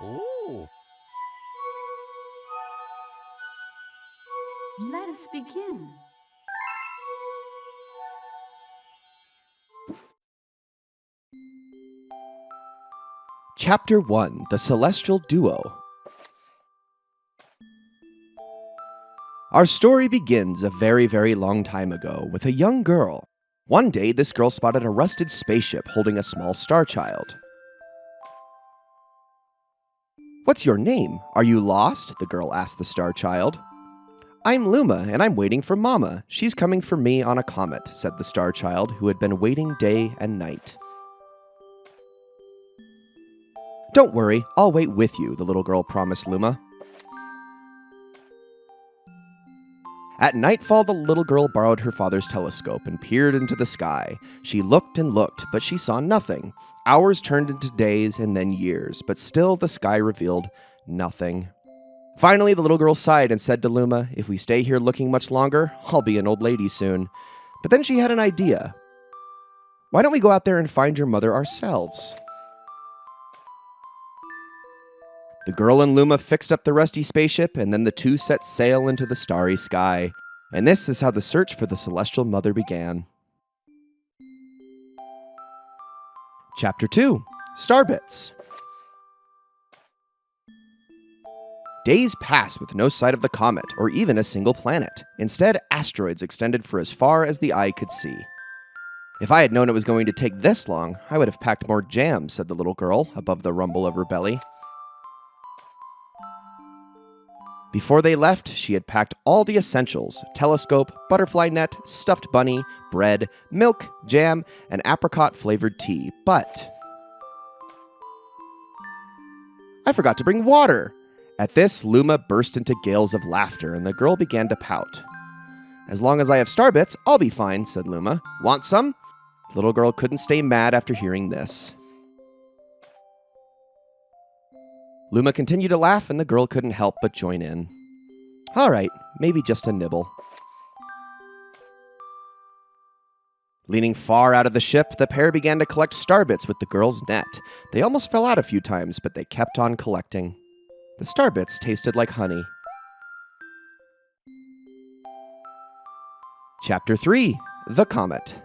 Ooh. Let us begin. Chapter 1, The Celestial Duo. Our story begins a very, very long time ago with a young girl. One day, this girl spotted a rusted spaceship holding a small star child. "What's your name? Are you lost?" the girl asked the star child. "I'm Luma, and I'm waiting for Mama. She's coming for me on a comet," said the star child, who had been waiting day and night. "Don't worry, I'll wait with you," the little girl promised Luma. At nightfall, the little girl borrowed her father's telescope and peered into the sky. She looked and looked, but she saw nothing. Hours turned into days and then years, but still the sky revealed nothing. Finally, the little girl sighed and said to Luma, "If we stay here looking much longer, I'll be an old lady soon." But then she had an idea. "Why don't we go out there and find your mother ourselves?" The girl and Luma fixed up the rusty spaceship, and then the two set sail into the starry sky. And this is how the search for the celestial mother began. Chapter 2, Starbits. Days passed with no sight of the comet, or even a single planet. Instead, asteroids extended for as far as the eye could see. "If I had known it was going to take this long, I would have packed more jam," said the little girl, above the rumble of her belly. Before they left, she had packed all the essentials: telescope, butterfly net, stuffed bunny, bread, milk, jam, and apricot-flavored tea. But "I forgot to bring water!" At this, Luma burst into gales of laughter, and the girl began to pout. "As long as I have starbits, I'll be fine," said Luma. "Want some?" The little girl couldn't stay mad after hearing this. Luma continued to laugh, and the girl couldn't help but join in. "All right, maybe just a nibble." Leaning far out of the ship, the pair began to collect starbits with the girl's net. They almost fell out a few times, but they kept on collecting. The starbits tasted like honey. Chapter 3, The Comet.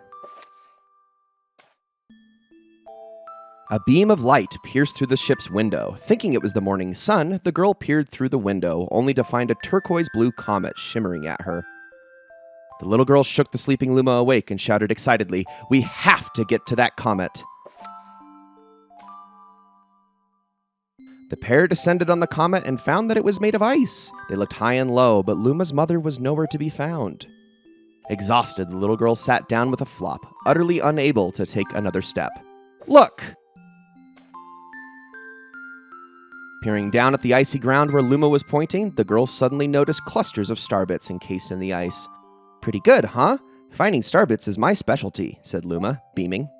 A beam of light pierced through the ship's window. Thinking it was the morning sun, the girl peered through the window, only to find a turquoise-blue comet shimmering at her. The little girl shook the sleeping Luma awake and shouted excitedly, "We have to get to that comet!" The pair descended on the comet and found that it was made of ice. They looked high and low, but Luma's mother was nowhere to be found. Exhausted, the little girl sat down with a flop, utterly unable to take another step. "Look!" Peering down at the icy ground where Luma was pointing, the girl suddenly noticed clusters of starbits encased in the ice. "Pretty good, huh? Finding starbits is my specialty," said Luma, beaming.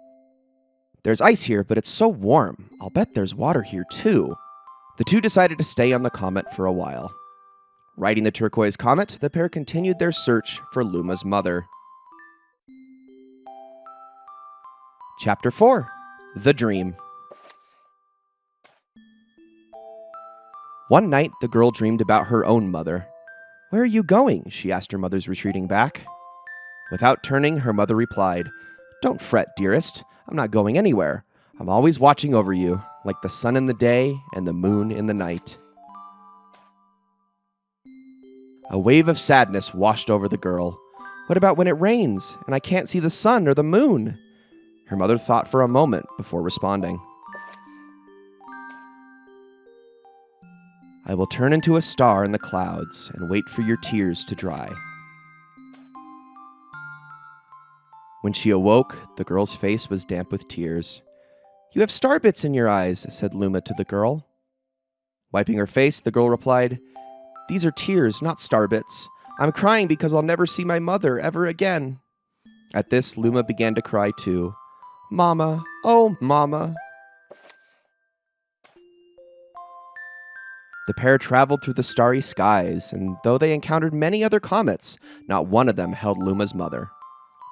"There's ice here, but it's so warm. I'll bet there's water here, too." The two decided to stay on the comet for a while. Riding the turquoise comet, the pair continued their search for Luma's mother. Chapter 4, The Dream. One night, the girl dreamed about her own mother. "Where are you going?" she asked her mother's retreating back. Without turning, her mother replied, "Don't fret, dearest. I'm not going anywhere. I'm always watching over you, like the sun in the day and the moon in the night." A wave of sadness washed over the girl. "What about when it rains and I can't see the sun or the moon?" Her mother thought for a moment before responding. "I will turn into a star in the clouds and wait for your tears to dry." When she awoke, the girl's face was damp with tears. "You have starbits in your eyes," said Luma to the girl. Wiping her face, the girl replied, "These are tears, not starbits. I'm crying because I'll never see my mother ever again." At this, Luma began to cry too. "Mama, oh Mama." The pair traveled through the starry skies, and though they encountered many other comets, not one of them held Luma's mother.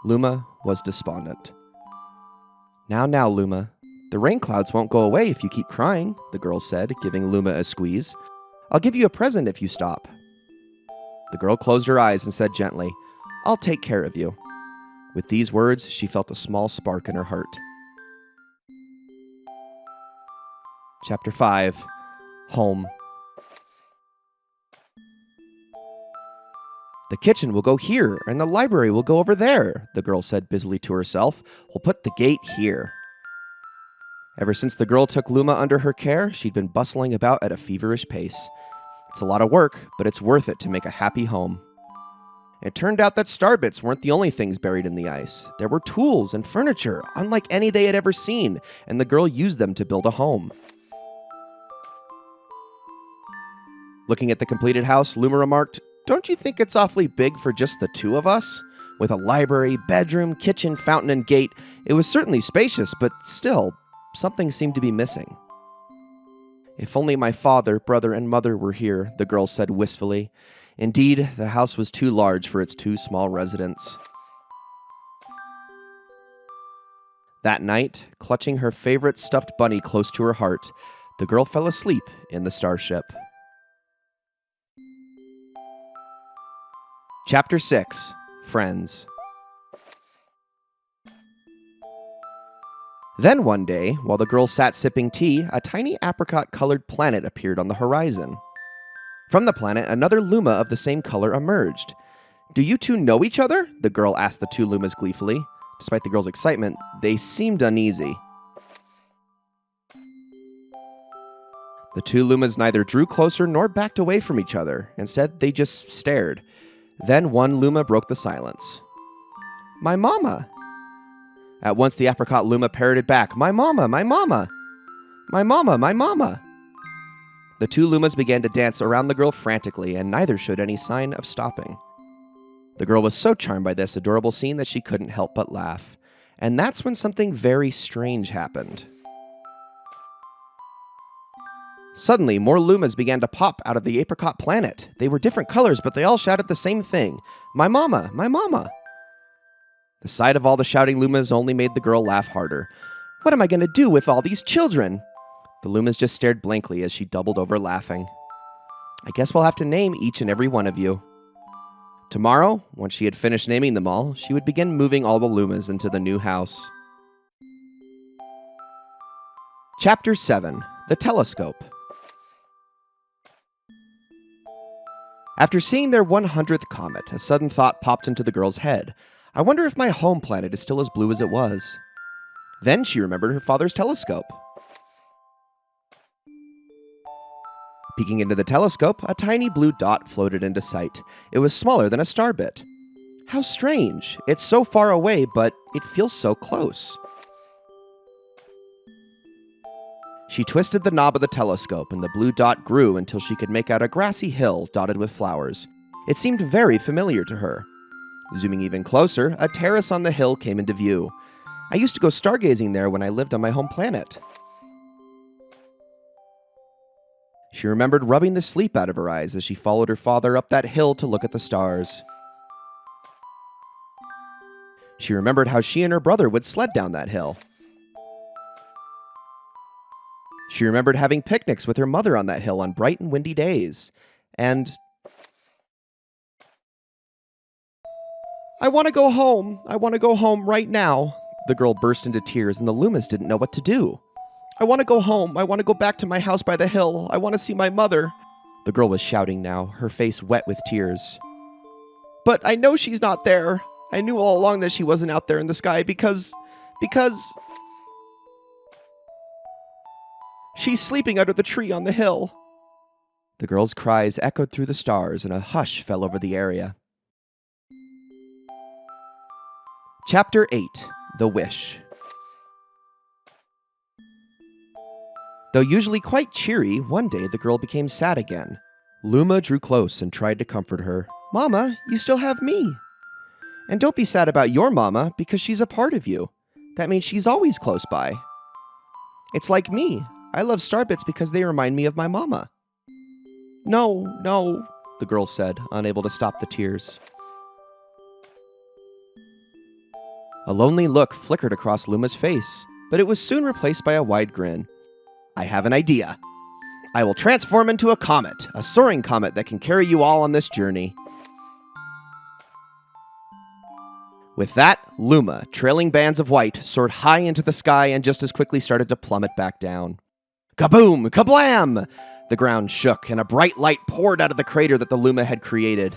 Luma was despondent. Now, Luma, The rain clouds won't go away if you keep crying, the girl said, giving Luma a squeeze. I'll give you a present if you stop. The girl closed her eyes and said gently, I'll take care of you. With these words, she felt a small spark in her heart. Chapter 5. Home. The kitchen will go here, and the library will go over there, the girl said busily to herself. We'll put the gate here. Ever since the girl took Luma under her care, she'd been bustling about at a feverish pace. It's a lot of work, but it's worth it to make a happy home. It turned out that starbits weren't the only things buried in the ice. There were tools and furniture, unlike any they had ever seen, and the girl used them to build a home. Looking at the completed house, Luma remarked, Don't you think it's awfully big for just the two of us? With a library, bedroom, kitchen, fountain, and gate, it was certainly spacious, but still, something seemed to be missing. If only my father, brother, and mother were here, the girl said wistfully. Indeed, the house was too large for its two small residents. That night, clutching her favorite stuffed bunny close to her heart, the girl fell asleep in the starship. Chapter 6. Friends. Then one day, while the girl sat sipping tea, a tiny apricot-colored planet appeared on the horizon. From the planet, another Luma of the same color emerged. Do you two know each other? The girl asked the two Lumas gleefully. Despite the girl's excitement, they seemed uneasy. The two Lumas neither drew closer nor backed away from each other. Instead, they just stared. Then one Luma broke the silence. My mama! At once the apricot Luma parroted back, My mama, my mama! My mama, my mama! The two Lumas began to dance around the girl frantically, and neither showed any sign of stopping. The girl was so charmed by this adorable scene that she couldn't help but laugh. And that's when something very strange happened. Suddenly, more Lumas began to pop out of the apricot planet. They were different colors, but they all shouted the same thing. My mama, my mama! The sight of all the shouting Lumas only made the girl laugh harder. What am I going to do with all these children? The Lumas just stared blankly as she doubled over laughing. I guess we'll have to name each and every one of you. Tomorrow, once she had finished naming them all, she would begin moving all the Lumas into the new house. Chapter 7. The Telescope. After seeing their 100th comet, a sudden thought popped into the girl's head. I wonder if my home planet is still as blue as it was. Then she remembered her father's telescope. Peeking into the telescope, a tiny blue dot floated into sight. It was smaller than a starbit. How strange. It's so far away, but it feels so close. She twisted the knob of the telescope, and the blue dot grew until she could make out a grassy hill dotted with flowers. It seemed very familiar to her. Zooming even closer, a terrace on the hill came into view. I used to go stargazing there when I lived on my home planet. She remembered rubbing the sleep out of her eyes as she followed her father up that hill to look at the stars. She remembered how she and her brother would sled down that hill. She remembered having picnics with her mother on that hill on bright and windy days. And I want to go home. I want to go home right now. The girl burst into tears, and the Lumas didn't know what to do. I want to go home. I want to go back to my house by the hill. I want to see my mother. The girl was shouting now, her face wet with tears. But I know she's not there. I knew all along that she wasn't out there in the sky because she's sleeping under the tree on the hill. The girl's cries echoed through the stars, and a hush fell over the area. Chapter 8. The Wish. Though usually quite cheery, one day the girl became sad again. Luma drew close and tried to comfort her. Mama, you still have me. And don't be sad about your mama, because she's a part of you. That means she's always close by. It's like me. I love starbits because they remind me of my mama. No, the girl said, unable to stop the tears. A lonely look flickered across Luma's face. but it was soon replaced by a wide grin. I have an idea. I will transform into a comet, a soaring comet that can carry you all on this journey. With that, Luma, trailing bands of white, soared high into the sky and just as quickly started to plummet back down. Kaboom! Kablam! The ground shook, and a bright light poured out of the crater that the Luma had created.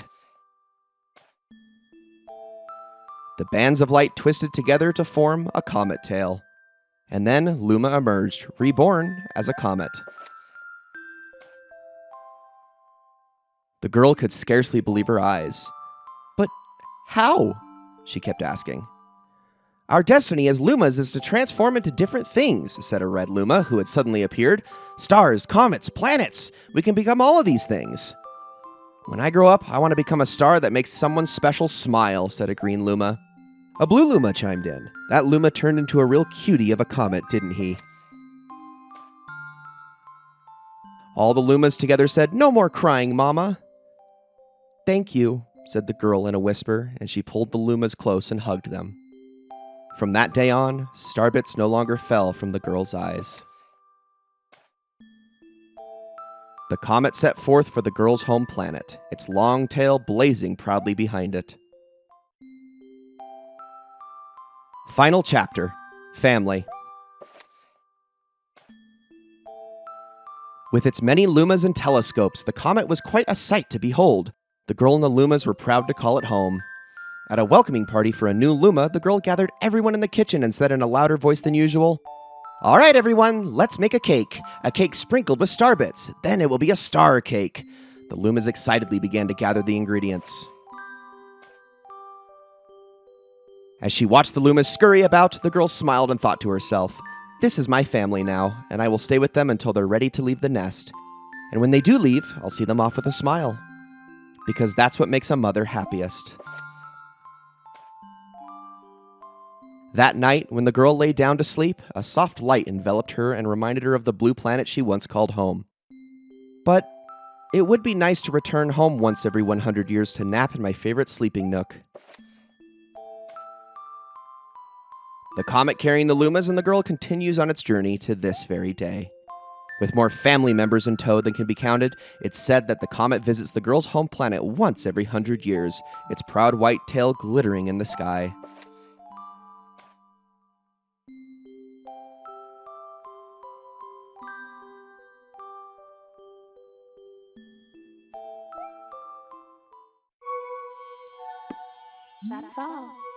The bands of light twisted together to form a comet tail. And then Luma emerged, reborn as a comet. The girl could scarcely believe her eyes. But how? She kept asking. Our destiny as Lumas is to transform into different things, said a red Luma who had suddenly appeared. Stars, comets, planets. We can become all of these things. When I grow up, I want to become a star that makes someone special smile, said a green Luma. A blue Luma chimed in. That Luma turned into a real cutie of a comet, didn't he? All the Lumas together said, No more crying, Mama. Thank you, said the girl in a whisper, and she pulled the Lumas close and hugged them. From that day on, starbits no longer fell from the girl's eyes. The comet set forth for the girl's home planet, its long tail blazing proudly behind it. Final chapter, Family. With its many Lumas and telescopes, the comet was quite a sight to behold. The girl and the Lumas were proud to call it home. At a welcoming party for a new Luma, the girl gathered everyone in the kitchen and said in a louder voice than usual, All right, everyone, let's make a cake sprinkled with star bits. Then it will be a star cake. The Lumas excitedly began to gather the ingredients. As she watched the Lumas scurry about, the girl smiled and thought to herself, This is my family now, and I will stay with them until they're ready to leave the nest. And when they do leave, I'll see them off with a smile. Because that's what makes a mother happiest. That night, when the girl lay down to sleep, a soft light enveloped her and reminded her of the blue planet she once called home. But it would be nice to return home once every 100 years to nap in my favorite sleeping nook. The comet carrying the Lumas and the girl continues on its journey to this very day. With more family members in tow than can be counted, it's said that the comet visits the girl's home planet once every 100 years, its proud white tail glittering in the sky. That's all.